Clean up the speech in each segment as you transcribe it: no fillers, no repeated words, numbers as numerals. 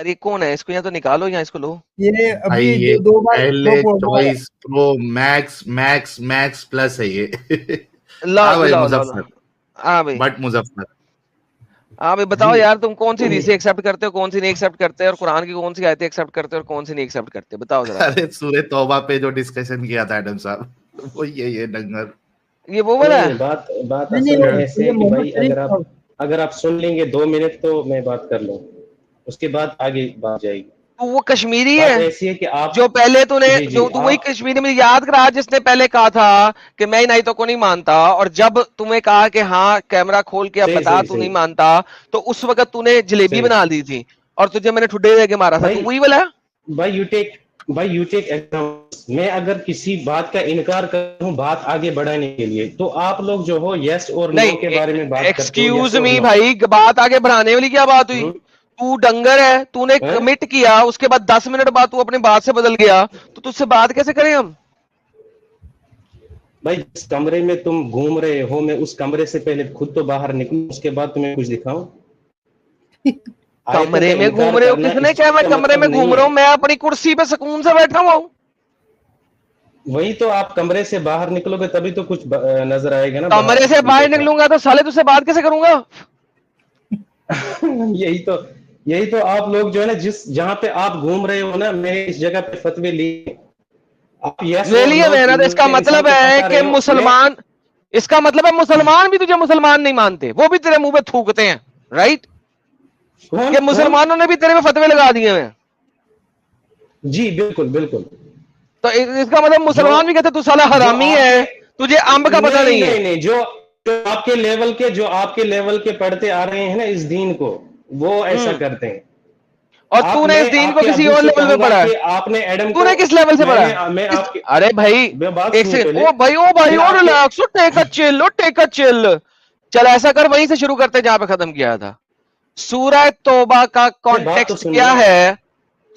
अरे कौन है, इसको यहाँ तो निकालो, यहाँ इसको लो। ये भाई अभी ये दो बार पहले ड्रॉप हुआ है। Choice pro max max max plus है ये। लाओ हाँ भाई लाओ लाओ लाओ। मुजफ्फर, हाँ भाई, बट मुजफ्फर हाँ भाई बताओ जी। यार, तुम कौन सी रीसे एक्सेप्ट करते हो, कौन सी नहीं एक्सेप्ट करते हो, और कुरान की कौन सी आयतें एक्सेप्ट करते हो और कौन सी नहीं एक्सेप्ट करते हो, बताओ जरा। अरे सूरह तौबा पे जो डिस्कशन किया था एडम साहब, वो ये डंगर। ये वो वाला नहीं है? बात बात नहीं असल में नहीं, ऐसे ये है कि मोहम्मद भाई शरीफ साहब। अगर आप सुन लेंगे 2 मिनट तो मैं बात कर लूं, उसके बाद आगे बात जाएगी। तो वो कश्मीरी बात है ऐसी है कि आप जो पहले तूने जी जी जो तू वही आप कश्मीरी में याद करा, जिसने पहले कहा था कि मैं इन आयतों को नहीं मानता, और जब तुम्हें कहा कि हाँ कैमरा खोल के अब सही बता सही तू सही नहीं मानता, तो उस वक्त तूने जलेबी सही बना दी थी और तुझे मैंने ठुड्डे दे के मारा था, भाई तू वही वाला है? भाई यू टेक एग्जाम्पल। मैं अगर किसी बात का इनकार करूं बात आगे बढ़ाने के लिए, तो आप लोग जो हो यस और नो के बारे में बात करते हो, एक्सक्यूज यस और मी नो। भाई, बात आगे बढ़ाने वाली क्या बात हुई? तू डंगर है, तूने कमिट किया, उसके बाद 10 मिनट बाद तू अपनी बात से बदल गया, तो तुझसे बात कैसे करें हम? भाई जिस कमरे में तुम घूम रहे हो, मैं उस कमरे से पहले खुद तो बाहर निकलूं, उसके बाद तुम्हें कुछ दिखाऊं। कमरे में घूम रहे हो? किसने क्या मैं कमरे में घूम रहा हूँ? मैं अपनी कुर्सी पे सुकून से बैठा हुआ हूँ। वही तो, आप कमरे से बाहर निकलोगे तभी तो कुछ नजर आएगा ना। कमरे से बाहर निकलूंगा तो साले तुझसे बात कैसे करूंगा? यही तो आप लोग जो है ना, जहां पे आप घूम रहे हो ना, मैंने इस जगह पे फतवे लिए, आप यस ले और लिए नो मैंने, तो इसका में मतलब इंसान को है फंसा कि रहे हो। मुसलमान, इसका मतलब है मुसलमान भी तुझे मुसलमान नहीं मानते, वो भी तेरे मुंह पे थूकते हैं, राइट? कि मुसलमानों ने भी तेरे में फतवे लगा दिए हैं। जी बिल्कुल बिल्कुल। तो इसका मतलब मुसलमान भी कहते तू साला हरामी है, तुझे अंब का पता नहीं है। नहीं, जो जो आपके लेवल के पढ़ते आ रहे हैं ना इस दीन को, वो ऐसा करते हैं। और तूने इस दीन को किसी और लेवल पे पढ़ा है? आपने एडम तूने किस लेवल से पढ़ा है? अरे भाई एक सेकंड, ओ भाई और relax, take a chill, take a chill. चल ऐसा कर, वहीं से शुरू करते जहां पे खत्म किया था। सूरह तौबा का कॉन्टेक्स्ट क्या है?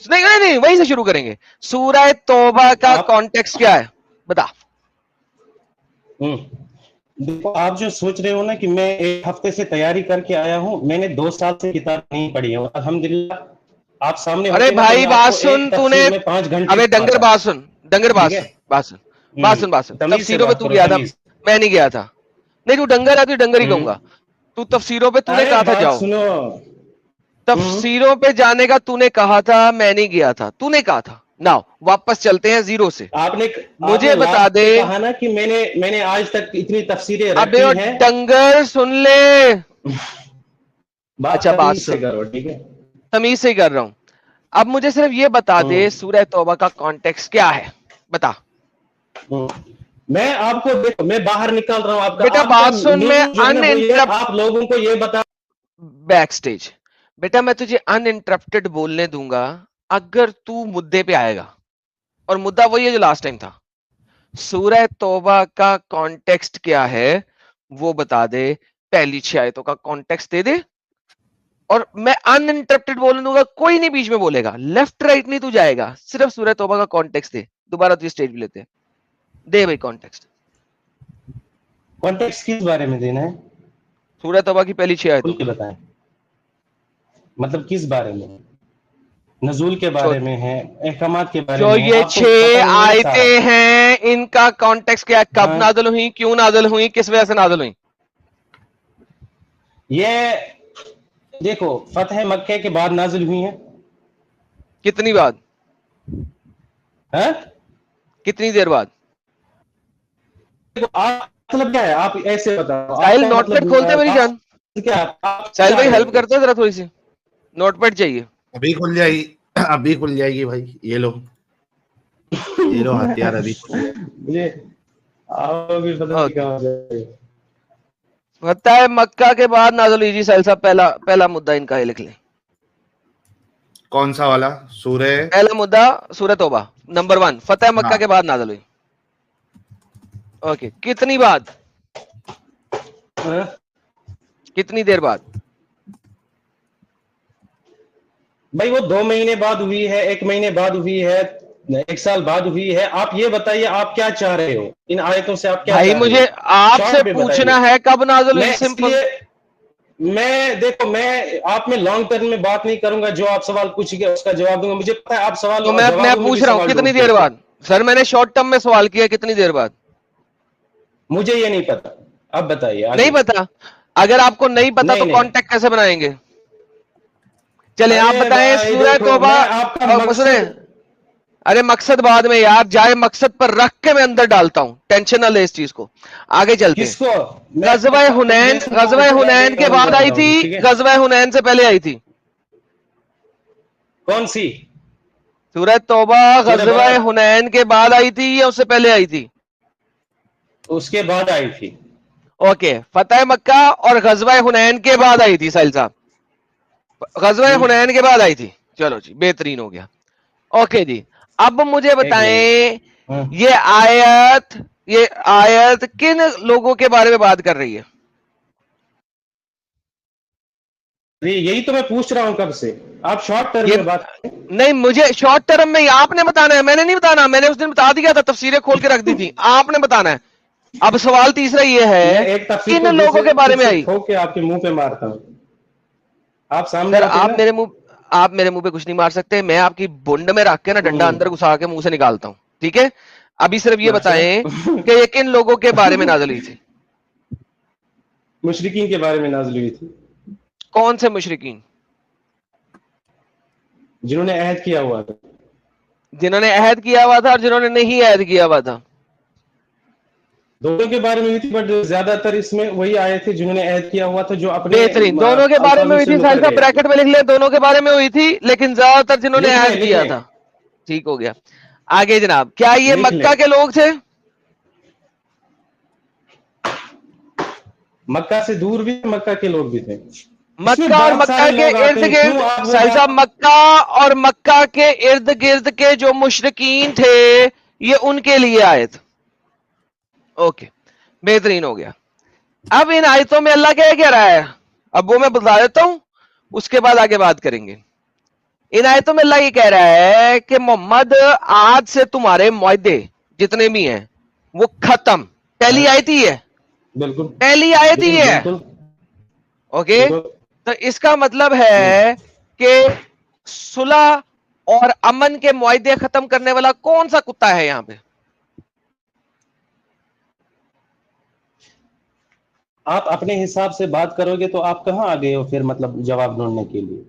नहीं नहीं नहीं, वहीं से शुरू करेंगे। सूरह तौबा का कॉन्टेक्स्ट क्या है, बता। देखो, आप जो सोच रहे हो ना कि मैं 1 हफ्ते से तैयारी करके आया हूँ, मैंने 2 साल से किताब नहीं पढ़ी है, अल्हम्दुलिल्लाह आप सामने। अरे भाई बात सुन, तूने 5 घंटे। अबे डंगर बात सुन, डंगर बात सुन, बात सुन। तफसीरों पे तू गया था, मैं नहीं गया था। नहीं तू डंगर है, तू डंगर ही कहूंगा। तू तफसीरों पे तूने कहा था जाओ, तफसीरों पे जाने का तूने कहा था, मैं नहीं गया था, तूने कहा था। नाउ वापस चलते हैं जीरो से। मुझे बता दे, कहा ना कि मैंने आज तक इतनी तफसीरें रखी हैं। हैं। डंगर सुन ले, अच्छा बात से करो, ठीक है? तमीज से ही कर रहा हूं। अब मुझे सिर्फ ये बता दे, सूरह तौबा का कॉन्टेक्स्ट क्या है, बता। मैं आपको, देखो मैं बाहर निकाल रहा हूं आपका, बेटा बात सुन, मैं अनइंटरप्ट, आप लोगों को ये बता, बैक स्टेज बेटा, मैं तुझे अनइंटरप्टेड बोलने दूंगा अगर तू मुद्दे पे आएगा, और मुद्दा वही है जो लास्ट टाइम था। सूरह तौबा का कॉन्टेक्स्ट क्या है वो बता दे, पहली 6 आयतों का कॉन्टेक्स्ट दे दे, और मैं अनइंटरप्टेड बोलने दूंगा, कोई नहीं बीच में बोलेगा, लेफ्ट राइट नहीं तू जाएगा, सिर्फ सूरह तौबा का कॉन्टेक्स्ट दे। दोबारा तुझे स्टेज पे लेते हैं, दे भाई कॉन्टेक्स्ट। कॉन्टेक्स्ट किस बारे में देना है? सूरह तौबा की पहली 6 आयतों के बताएं, मतलब किस बारे में? नजूल के बारे में है, अहकामात के बारे में? जो ये 6 आयतें हैं इनका कॉन्टेक्स्ट क्या है? कब नाज़िल हुई, क्यों नाज़िल हुई, किस वजह से नाज़िल हुई? ये देखो, फतह मक्के के बाद नाज़िल हुई है। कितनी बाद? है कितनी देर बाद? देखो, आप मतलब क्या है, आप ऐसे बताओ। साहिल नोटपैड खोलते मेरी जान, क्या साहिल भाई हेल्प करते जरा थोड़ी सी, नोटपैड चाहिए। अभी खुल जाएगी, अभी खुल जाएगी भाई, ये लो हथियार अभी मुझे भी पता नहीं फतह है मक्का के बाद नाज़िल हुई जी। साहिल साहब पहला मुद्दा इनका है, लिख ले। कौन सा वाला? सूरह, पहला मुद्दा सूरह तौबा नंबर 1, फतह मक्का के बाद नाज़िल हुई। ओके, कितनी बाद, कितनी देर बाद? भाई वो 2 महीने बाद हुई है, 1 महीने बाद हुई है, 1 साल बाद हुई है। आप ये बताइए, आप क्या चाह रहे हो इन आयतों से? आप क्या भाई मुझे आपसे पूछना है कब नाज़िल हुई, सिंपल। मैं देखो, मैं आप में लॉन्ग टर्म में बात नहीं करूंगा। जो आप सवाल पूछिए उसका जवाब दूंगा। मुझे पता है आप सवाल तो मैं जवाबों में पूछ भी रहा हूँ सवाल कितनी ढूंढते देर हो। बाद? सर मैंने शॉर्ट टर्म में सवाल किया, कितनी देर बाद? मुझे ये नहीं पता, अब बताइए आगे। नहीं पता? अगर आपको नहीं पता तो नहीं नहीं, कांटेक्ट कैसे बनाएंगे? चले आप अरे बताएं भाई सूरह देखो, तौबा। मैं आपका सुने, मकसद, अरे मकसद बाद में यार, जाए मकसद पर रख के मैं अंदर डालता हूं, टेंशन ना ले इस चीज को। आगे चलते हैं। किसको? मैं गजवा हुनैन, yes, no गजवा answer आगे हुनैन के करूंगा, बाद आई थी, ठीक है? गजवा हुनैन से पहले आई थी? कौन सी सूरह तौबा सूरह गजवा बकरा? हुनैन के बाद आई थी या उससे पहले आई थी? उसके बाद आई थी। ओके, फतेह मक्का और गजवा हुनैन के बाद आई थी साहिल साहब, गजवा हुनैन के बाद आई थी। चलो जी, बेहतरीन हो गया। ओके जी, अब मुझे एक बताएं मिनट। हाँ। ये आयत किन लोगों के बारे में बात कर रही है? यही तो मैं पूछ रहा हूं कब से, आप शॉर्ट टर्म ये में बात। नहीं, मुझे शॉर्ट टर्म में आपने बताना है, मैंने नहीं बताना। मैंने उस दिन बता दिया था, तफसीरें खोल के रख दी थी, आपने बताना है। अब सवाल तीसरा ये मैं है, एक तफसीर किन को लोगों दूसरे के बारे में से आई? ठोक के आपके मुंह पे मारता हूं। आप सामने सर आते ना। आप मेरे मुंह पे कुछ नहीं मार सकते। मैं आपकी बुंड में रख के ना डंडा अंदर घुसा के मुंह से निकालता हूं, ठीक है? अभी सिर्फ ये अच्छा। बताएं कि ये किन लोगों के बारे में नाज़िल हुई थी? मुशरिकीन के बारे में नाज़िल हुई थी। कौन से मुशरिकीन? जिन्होंने अहद किया हुआ था। जिन्होंने अहद किया हुआ था और जिन्होंने नहीं अहद किया हुआ था। दोनों के बारे में हुई थी, बट ज्यादातर इसमें वही आए थे जिन्होंने अहद किया हुआ था, जो अपने बेहतरीन, दोनों के बारे में अल्फाजों हुई से थी। साहिल मुकर साहब गए थे। ब्रैकेट में लिख ले, दोनों के बारे में हुई थी, लेकिन ज्यादातर जिन्होंने लिख लें, अहद लिख किया लें, था। ठीक हो गया। आगे जनाब, क्या ये लिख मक्का लें। के लोग थे? मक्का से दूर भी, मक्का के लोग भी थे। इसमें मक्का और बहुत मक्का सारे के लोग आते इर्द हैं, गिर्द, क्यों आप वो साहिल साहब, बात। मक्का और मक्का के इर्द गिर्द के जो मुशरिकीन थे, ये उनके लिए आयत। ओके, बेहतरीन हो गया। अब इन आयतों में अल्लाह क्या कह रहा है, अब वो मैं बता देता हूं, उसके बाद आगे बात करेंगे। इन आयतों में अल्लाह ये कह रहा है कि मोहम्मद, आज से तुम्हारे मुआहदे जितने भी हैं वो खत्म। पहली आयत ही है, बिल्कुल पहली आयत ही है। बिल्कुल ओके, बिल्कुल। तो इसका मतलब है कि सुलह और अमन के मुआहदे खत्म करने वाला कौन सा कुत्ता है यहां पे? आप अपने हिसाब से बात करोगे तो आप कहां आ गए हो फिर, मतलब जवाब ढूंढने के लिए?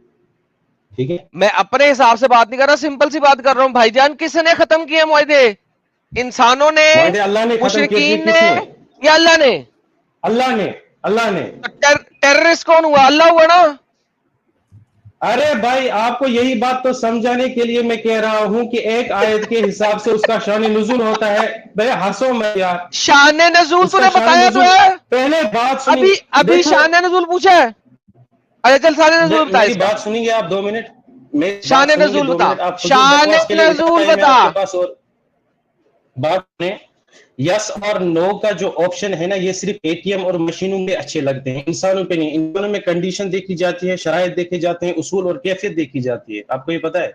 ठीक है, मैं अपने हिसाब से बात नहीं कर रहा, सिंपल सी बाट कर रहा हूं भाईजान। किसने खत्म किए मुआहदे? इंसानों ने, मुआहदे अल्लाह ने खत्म किए थे। मुशरिकीन ने, किसने? या अल्लाह ने? अल्लाह ने, अल्लाह ने। तो टेररिस्ट कौन हुआ? अल्लाह हुआ ना? अरे भाई, आपको यही बात तो समझाने के लिए मैं कह रहा हूं कि एक आयत के हिसाब से उसका शान नुज़ूल होता है। भाई हंसो मत यार। शान नज़ूल तूने बताया तो है। पहले बात सुनी। अभी शान नज़ूल पूछा है। अच्छा चल, शान नज़ूल बता मेरी इसका। बात सुनिए आप 2 मिनट। मेरी शान बात सुनिए नज़ूल 2 बता, मिनट। आप शान बकवास के लिए नज़ूल टाइम है बता। आपके पास? और बात में यस और नो का जो ऑप्शन है ना, ये सिर्फ एटीएम और मशीनों में अच्छे लगते हैं, इंसानों पे नहीं। इंसानों में कंडीशन देखी जाती है, शराइत देखे जाते हैं, उसूल और कैफियत देखी जाती है। आपको ये पता है?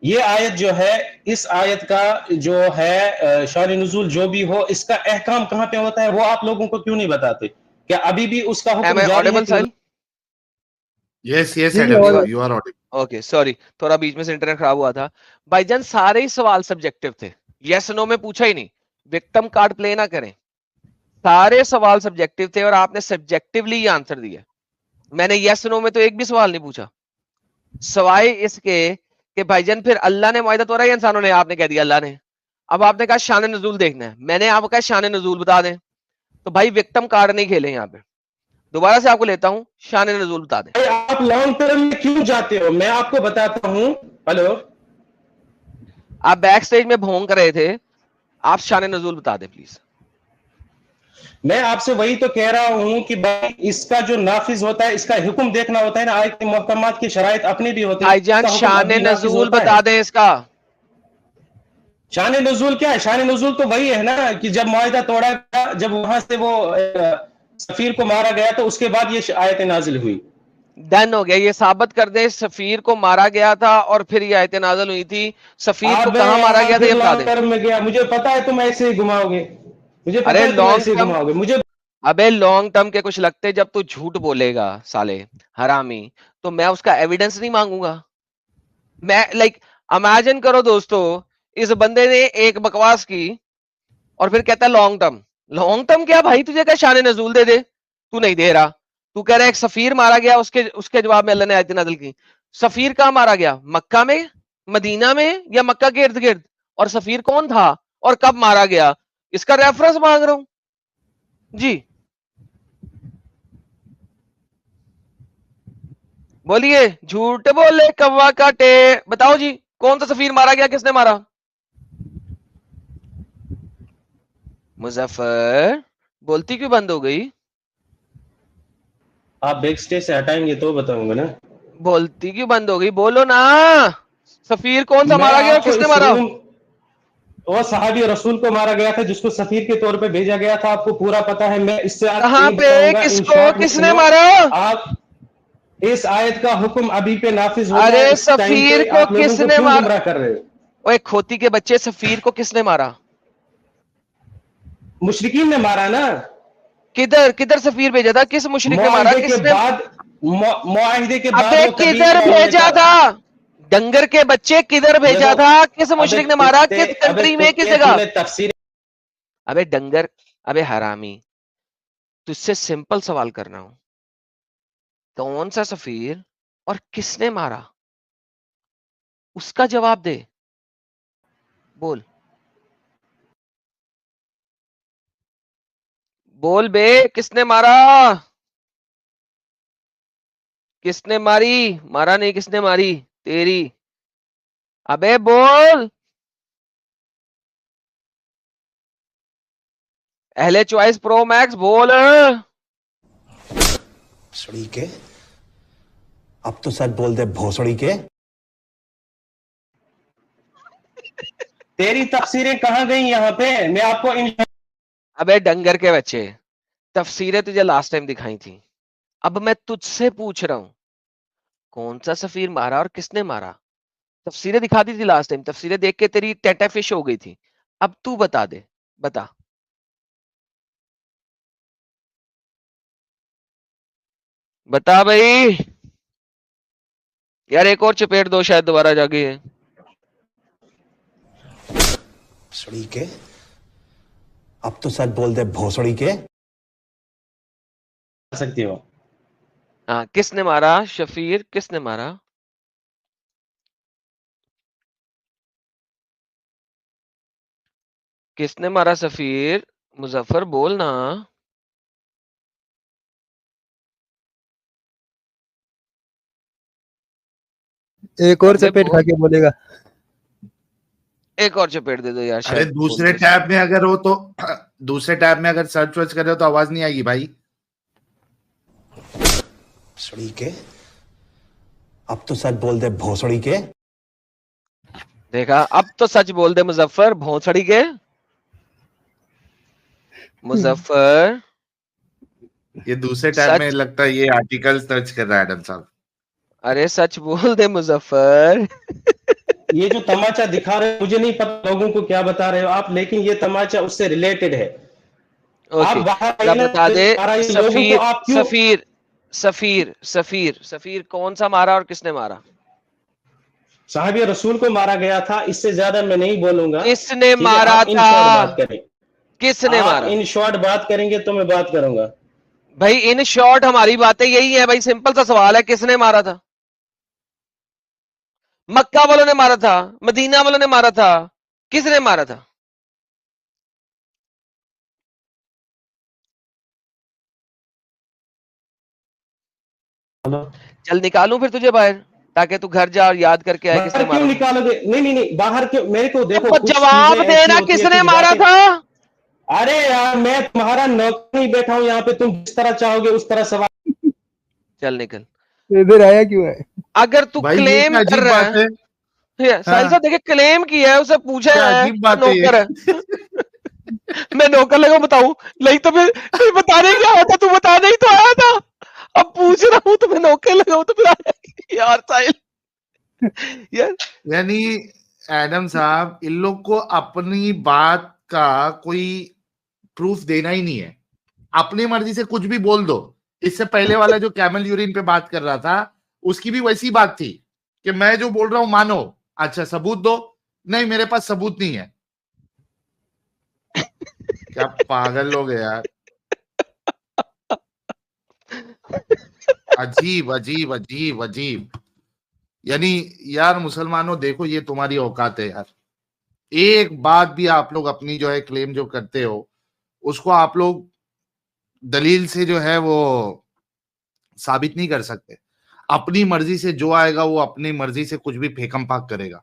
ये आयत जो है, इस आयत का जो है शान नुज़ूल जो भी हो, इसका अहकाम कहां पे होता है वो आप लोगों को क्यों नहीं बताते? क्या अभी भी उसका Am हुक्म I जारी है audible, कि साहिल? Yes, yes, जी जी Adam और साहब, you are audible. Okay sorry, थोड़ा बीच में से इंटरनेट खराब हुआ था। भाईजान सारे ही सवाल सब्जेक्टिव थे, यस नो में पूछा ही नहीं। विक्टिम कार्ड प्ले ना करें। सारे सवाल सब्जेक्टिव थे और आपने सब्जेक्टिवली ही आंसर दिया। मैंने यस नो में तो एक भी सवाल नहीं पूछा, सवाए इसके कि भाईजान फिर अल्लाह ने मुआहदा तोड़ा या इंसानों ने? आपने कह दिया अल्लाह ने। अब आपने कहा शान नज़ूल देखना है, मैंने आपको कहा शान नज़ूल बता दें। तो भाई विक्टिम कार्ड नहीं खेले यहाँ पे। दोबारा से आपको लेता हूं, शान नज़ूल बता दें। आप लॉन्ग टर्म में क्यों जाते हो? मैं आपको बताता हूं। हेलो, आप बैक स्टेज में भोंग रहे थे, आप शान नज़ूल बता दें प्लीज। मैं आपसे वही तो कह रहा हूं कि भाई इसका जो नाफिज होता है, इसका हुक्म देखना होता है ना। आयत मुहक्कमात की शराइत अपनी भी होती है। भाईजान इसका हुक्म शान अभी नाफिज नज़ूल होता है। बता दें इसका। शान नुज़ूल क्या है? शान नुज़ूल तो वही है ना कि जब मुआहिदा तोड़ा गया, जब वहां से वो सफीर को मारा गया, तो उसके बाद ये आयत नाजिल हुई। डन हो गया, ये साबित कर दे सफीर को मारा गया था और फिर ये आयत नाज़िल हुई थी। सफीर को कहां मारा गया था ये बता लॉन्ग दें। टर्म में गया, मुझे पता है तुम ऐसे ही घुमाओगे। मुझे पता अरे है तुम लॉन्ग ऐसे ही टर्म, घुमाओगे मुझे। अबे लॉन्ग टर्म के कुछ लगते, जब तू झूठ बोलेगा साले हरामी, तो मैं उसका एविडेंस नहीं मांगूंगा। मैं इमेजिन करो दोस्तों, इस बंदे ने एक बकवास की और फिर कहता है लॉन्ग टर्म। लॉन्ग टर्म क्या भाई, तुझे क्या शान नजूल दे दे, तू नहीं दे रहा। तू कह रहा है एक सफीर मारा गया, उसके उसके जवाब में अल्लाह ने आयत नाज़िल की। सफीर कहां मारा गया, मक्का में, मदीना में, या मक्का के इर्द गिर्द? और सफीर कौन था और कब मारा गया, इसका रेफरेंस मांग रहा हूं जी। बोलिए, झूठ बोले कौवा काटे। बताओ जी, कौन सा सफीर मारा गया, किसने मारा? मुजफ्फर, बोलती क्यों बंद हो गई? आप बैक स्टेज से हटाएंगे तो बताऊंगा ना। बोलती क्यों बंद हो गई, बोलो ना। सफीर कौन सा मैं मारा गया और आपको किसने इस मारा? रूम, वो सहाबी रसूल को मारा गया था जिसको सफीर के तौर पे भेजा गया था, आपको पूरा पता है। मैं इससे आपको कहां नहीं पे, बताऊंगा। इन किसको, शॉर्ट में किसने सुनो, मारा? आप इस आयत का हुक्म अभी पे नाफिज होता है अरे इस टाइम सफीर पे, को आप लोगों को किसने क्यों मारा? गुमराह कर रहे हो? ओए खोती के बच्चे, सफीर को किसने मारा? मुशरिकीन ने मारा ना। किधर किधर सफीर भेजा था, किस मुशरिक ने मारा, मुआहिदे के किसने? बाद, मुआहिदे के बाद अबे वो कबीले किधर वालों ने भेजा कहा। था? डंगर के बच्चे, किधर भेजा देखो, था, किस अबे मुशरिक ने मारा, कुत्ते, किस अबे कंट्री में, किस कुत्ते, जगह? तूने तफसीर, अबे डंगर, अबे हरामी, तुझसे सिंपल सवाल कर रहा हूं, कौन सा सफीर और किसने मारा, उसका जवाब दे। बोल, बोल बे, किसने मारा? किसने मारी? मारा नहीं, किसने मारी तेरी? अबे बोल। अहले चॉइस प्रो मैक्स, बोल। भोसड़ी के, अब तो सच बोल दे भोसड़ी के। तेरी तफसीरें कहां गई यहाँ पे? मैं आपको इन, अबे डंगर के बच्चे, तफसीरें तुझे लास्ट टाइम दिखाई थी, अब मैं तुझसे पूछ रहा हूं, कौन सा सफीर मारा और किसने मारा? तफसीरें दिखा दी थी लास्ट टाइम, तफसीरें देख के तेरी टेटा फिश हो गई थी। अब तू बता दे, बता। बता भाई। यार एक और चपेट दो, शायद दोबारा जागे। भोसड़ी के, अब तो सच बोल दे भोसड़ी के। सकती हो। हाँ, किसने मारा शफीर, किसने मारा? किसने मारा सफीर? मुजफ्फर बोल ना। एक और अबे चपेट खा बोल, के बोलेगा। एक और चपेट दे दो यार, अरे शायद दूसरे बोल दे। टैब में अगर हो तो दूसरे टैब में अगर सर्च वर्च करे तो आवाज नहीं आएगी भाई। भोसड़ी के, अब तो सच बोल दे भोसड़ी के। देखा, अब तो सच बोल दे मुजफ्फर, भोंसड़ी के। मुजफ्फर, ये दूसरे टैब में सच, लगता है ये आर्टिकल सर्च कर रहा है एडम साहब। अरे सच बोल दे मुजफ्फर। ये जो तमाचा दिखा रहे हो, मुझे नहीं पता लोगों को क्या बता रहे हो आप, लेकिन ये तमाचा उससे रिलेटेड है। आप ओके, बाहर जरा आइए ना, बता दे। आ रहे लोगों को सफीर, आप क्यों? सफीर, सफीर, सफीर, सफीर कौन सा मारा और किसने मारा? साहिब रसूल को मारा गया था, इससे ज्यादा मैं नहीं बोलूंगा। किसने ठीक है, मारा आप इन था? शॉर्ट बात करें, किसने आप मारा? इन शॉर्ट बात करेंगे तो मैं बात करूंगा। भाई इन शॉर्ट हमारी बातें यही है भाई, सिंपल सा सवाल है, किसने मारा था? मक्का वालों ने मारा था, मदीना वालों ने मारा था, किसने मारा था? चल निकालूं फिर तुझे बाहर, ताकि तू घर जा और याद करके आए किसने बाहर क्यों मारा। निकालोगे? नहीं नहीं नहीं, बाहर क्यों? मेरे को देखो, कुछ जवाब चीजें ऐसी देना, होती है, किसने कुछ मारा बातें। था? अरे यार, मैं तुम्हारा नौकर नहीं बैठा हूं यहाँ पे, तुम जिस तरह चाहोगे उस तरह सवाल। चल निकल। इधर आया क्यों है? अगर तू भाई ये क्लेम क्या कर अजीब रहा बात है। है, साहिल हाँ, साहब देखिए, क्लेम किया है, उसे पूछा क्या है अजीब बात है नौकर है। ये। मैं नौकर लगा बताऊं? नहीं तो फिर बताने क्या आया था, तू बताने ही तो आया था। अब पूछ रहा हूं तो मैं नौकर लगा हूं तो फिर आया। यार साहिल, यार यानी एडम साहब, इन लोग को अपनी बात का कोई प्रूफ देना ही नहीं है। अपनी मर्जी से कुछ भी बोल दो। इससे पहले वाला जो कैमल यूरिन पे बात कर रहा था उसकी भी वैसी बात थी कि मैं जो बोल रहा हूं मानो, अच्छा सबूत दो, नहीं मेरे पास सबूत नहीं है। क्या पागल लोग है यार, अजीब अजीब अजीब अजीब। यानी यार मुसलमानों देखो ये तुम्हारी औकात है यार, एक बात भी आप लोग अपनी जो है क्लेम जो करते हो उसको आप लोग दलील से जो है वो साबित नहीं कर सकते। अपनी मर्जी से जो आएगा वो अपनी मर्जी से कुछ भी फेकम पाक करेगा।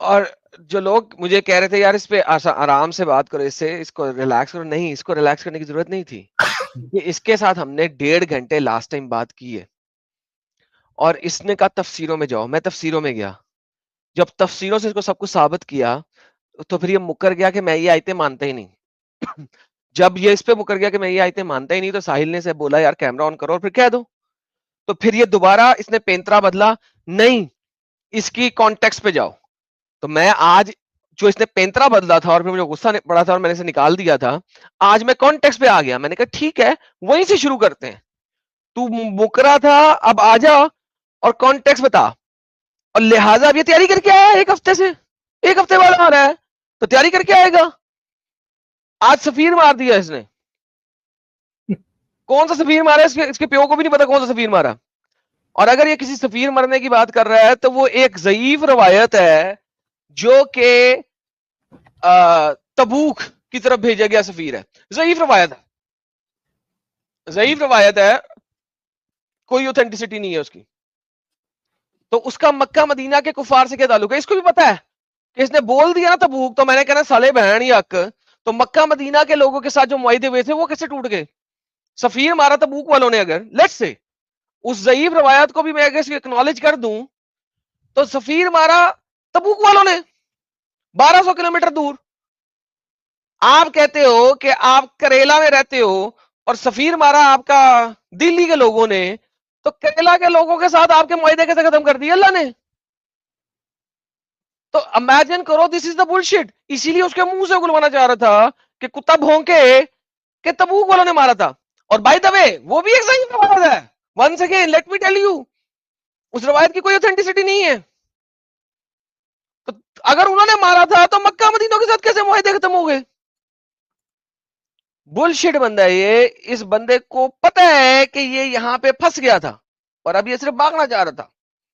और जो लोग मुझे कह रहे थे यार इस पे आराम से बात करो, इसको रिलैक्स करो, नहीं, इसको रिलैक्स करने की जरूरत नहीं थी। कि इसके साथ हमने 1.5 घंटे लास्ट टाइम बात की है और इसने कहा तफसीरों में जाओ, मैं तफसीरों में गया। जब तफसीरों से इसको सब कुछ साबित किया तो फिर ये मुकर गया कि मैं ये आयतें मानता ही नहीं। जब ये इस पे मुकर गया कि मैं ये आयतें मानता ही नहीं, तो साहिल ने से बोला यार कैमरा ऑन करो और फिर कह दो। तो फिर ये दोबारा इसने पेंतरा बदला, नहीं इसकी कॉन्टेक्स्ट पे जाओ। तो मैं आज जो इसने पेंतरा बदला था और फिर मुझे गुस्सा पड़ा था और मैंने इसे निकाल दिया था, आज मैं कॉन्टेक्स्ट पे आ गया। मैंने कहा ठीक है वहीं से शुरू करते हैं, तू मुकरा था अब आ जा और कॉन्टेक्स्ट बता। और लिहाजा अब ये तैयारी करके आया है 1 हफ्ते से, 1 हफ्ते बाद आ रहा है तो तैयारी करके आएगा। आज सफीर मार दिया इसने। कौन सा सफीर मारा इसके प्यो को भी नहीं पता कौन सा सफीर मारा। और अगर ये किसी सफीर मरने की बात कर रहा है तो वो एक ज़ईफ रवायत है जो कि तबूक की तरफ भेजा गया सफीर है। ज़ईफ रवायत है, ज़ईफ रवायत है, कोई ऑथेंटिसिटी नहीं है उसकी। तो उसका मक्का मदीना के कुफार से क्या ताल्लुक है, इसको भी पता है कि इसने बोल दिया ना तबूक, तो मैंने कहना साले बहन ही हक, तो मक्का मदीना के लोगों के साथ जो मुआहिदे हुए थे वो कैसे टूट गए। सफीर मारा तबूक वालों ने, अगर लेट्स से उस ज़ईफ रवायत को भी मैं अगर एक्नॉलेज कर दूं तो सफीर मारा तबूक वालों ने 1200 किलोमीटर दूर। आप कहते हो कि आप करेला में रहते हो और सफीर मारा आपका दिल्ली के लोगों ने, तो करेला के लोगों के साथ आपके मुआहिदे कैसे खत्म कर दिए अल्लाह ने। तो इमेजिन करो, दिस इज द बुलशिट। इसीलिए उसके मुंह से उगलवाना चाह रहा था कि कुत्ता भौंके कि तबूक वालों ने मारा था। और बाय द वे वो भी एक सही रवायत है। Once again let me tell you, उस रवायत की कोई ऑथेंटिसिटी नहीं है। तो अगर उन्होंने मारा था तो मक्का मदीनों के साथ कैसे मुआहिदे खत्म हो गए। बुलशिट बंदा है ये। इस बंदे को पता है कि ये यहां पे फंस गया था और अब ये सिर्फ भागना चाह रहा था।